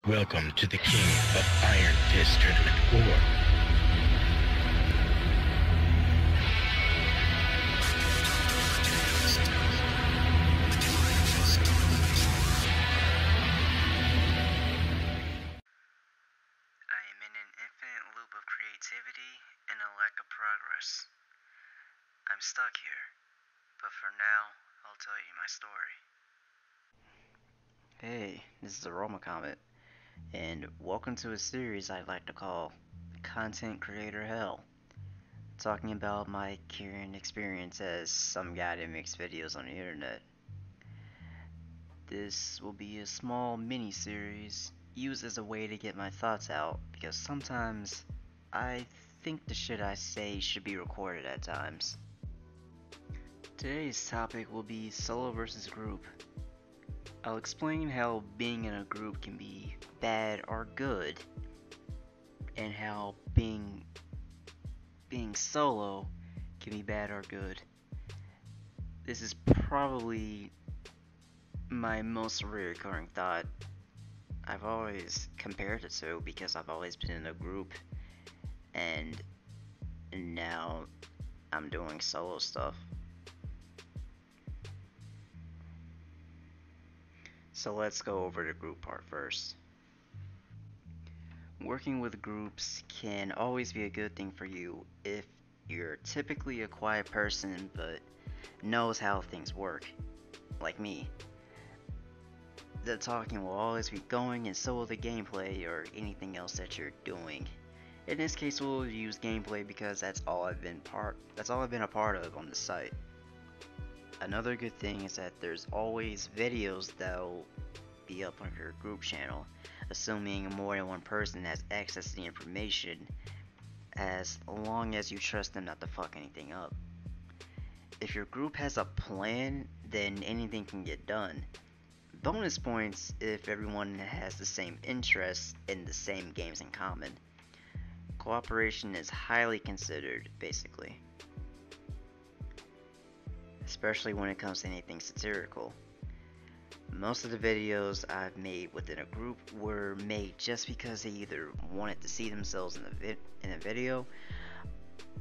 Welcome to the King of Iron Fist Tournament 4. I am in an infinite loop of creativity and a lack of progress. I'm stuck here, but for now, I'll tell you my story. Hey, this is AromaComet, and welcome to a series I'd like to call Content Creator Hell, talking about my current experience as some guy that makes videos on the internet. This will be a small mini-series used as a way to get my thoughts out, because sometimes I think the shit I say should be recorded at times. Today's topic will be solo versus group. I'll explain how being in a group can be bad or good, and how being solo can be bad or good. This is probably my most recurring thought. I've always compared the two because I've always been in a group, and now I'm doing solo stuff. So let's go over the group part first. Working with groups can always be a good thing for you if you're typically a quiet person but knows how things work, like me. The talking will always be going, and so will the gameplay or anything else that you're doing. In this case, we'll use gameplay because that's all I've been a part of on the site. Another good thing is that there's always videos that'll be up on your group channel, assuming more than one person has access to the information, as long as you trust them not to fuck anything up. If your group has a plan, then anything can get done. Bonus points if everyone has the same interests and the same games in common. Cooperation is highly considered, basically. Especially when it comes to anything satirical. Most of the videos I've made within a group were made just because they either wanted to see themselves in a video,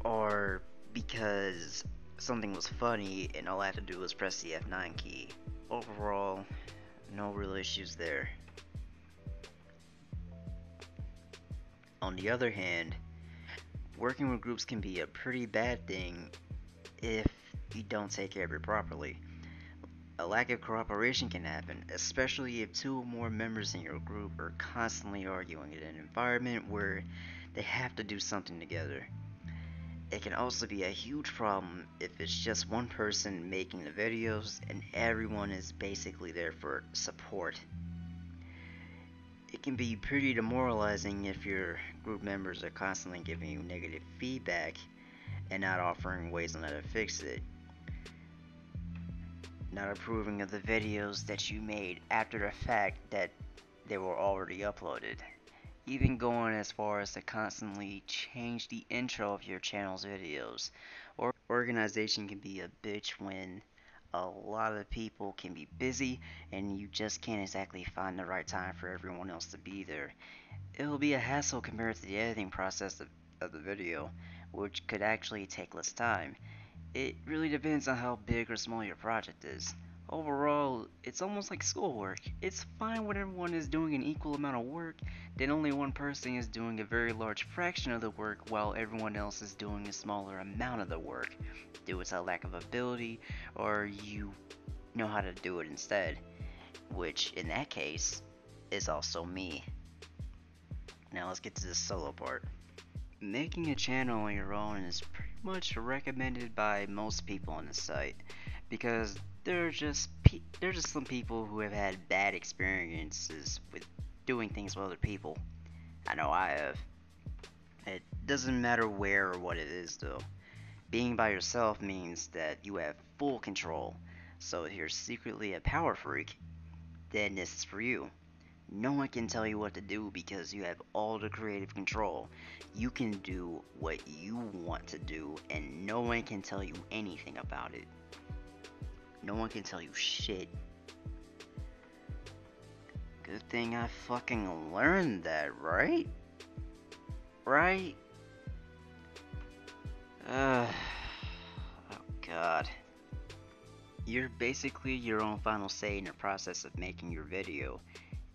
or because something was funny and all I had to do was press the F9 key. Overall, no real issues there. On the other hand, working with groups can be a pretty bad thing if you don't take care of it properly. A lack of cooperation can happen, especially if two or more members in your group are constantly arguing in an environment where they have to do something together. It can also be a huge problem if it's just one person making the videos and everyone is basically there for support. It can be pretty demoralizing if your group members are constantly giving you negative feedback and not offering ways on how to fix it. Not approving of the videos that you made after the fact that they were already uploaded. Even going as far as to constantly change the intro of your channel's videos. Organization can be a bitch when a lot of people can be busy and you just can't exactly find the right time for everyone else to be there. It'll be a hassle compared to the editing process of the video, which could actually take less time. It really depends on how big or small your project is. Overall, it's almost like schoolwork. It's fine when everyone is doing an equal amount of work, then only one person is doing a very large fraction of the work while everyone else is doing a smaller amount of the work, due to a lack of ability, or you know how to do it instead, which in that case is also me. Now let's get to the solo part. Making a channel on your own is pretty much recommended by most people on the site, because there's just some people who have had bad experiences with doing things with other people. I know I have. It doesn't matter where or what it is though. Being by yourself means that you have full control, so if you're secretly a power freak, then this is for you. No one can tell you what to do because you have all the creative control. You can do what you want to do, and no one can tell you anything about it. No one can tell you shit. Good thing I fucking learned that, right? Right? Oh god. You're basically your own final say in the process of making your video.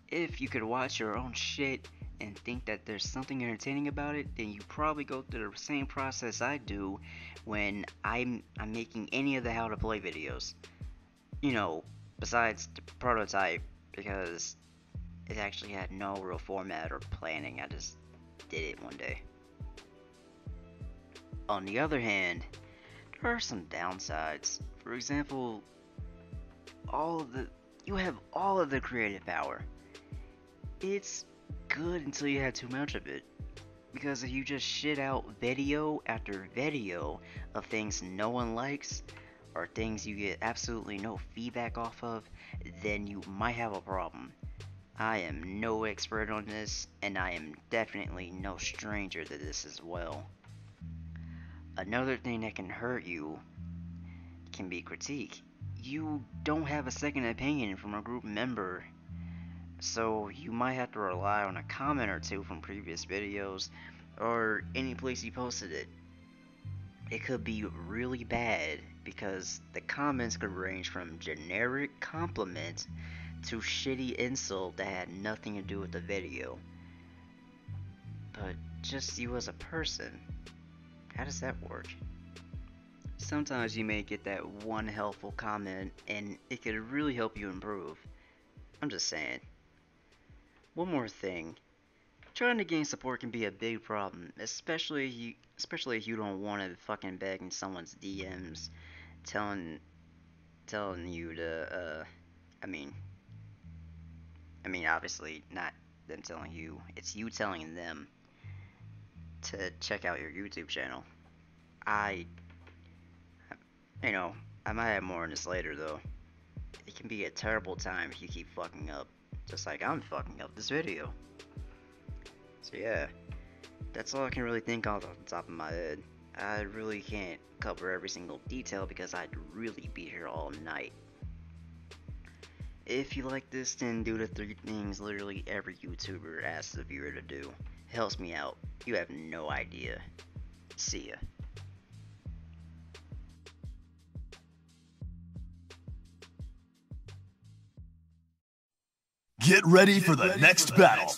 If you could watch your own shit and think that there's something entertaining about it, then you probably go through the same process I do when I'm making any of the how to play videos. You know, besides the prototype, because it actually had no real format or planning. I just did it one day. On the other hand, there are some downsides. For example, you have all of the creative power. It's good until you have too much of it. Because if you just shit out video after video of things no one likes, or things you get absolutely no feedback off of, then you might have a problem. I am no expert on this, and I am definitely no stranger to this as well. Another thing that can hurt you can be critique. You don't have a second opinion from a group member, so you might have to rely on a comment or two from previous videos, or any place you posted it. It could be really bad, because the comments could range from generic compliment to shitty insult that had nothing to do with the video. But just you as a person, how does that work? Sometimes you may get that one helpful comment and it could really help you improve. I'm just saying. One more thing. Trying to gain support can be a big problem, especially if you don't want to fucking beg in someone's DMs telling you to I mean obviously not them telling you, it's you telling them to check out your YouTube channel. I you know, I might have more on this later though. It can be a terrible time if you keep fucking up, just like I'm fucking up this video. So yeah, that's all I can really think of off the top of my head. I really can't cover every single detail because I'd really be here all night. If you like this, then do the 3 things literally every YouTuber asks the viewer to do. It helps me out. You have no idea. See ya. Get ready for the next battle.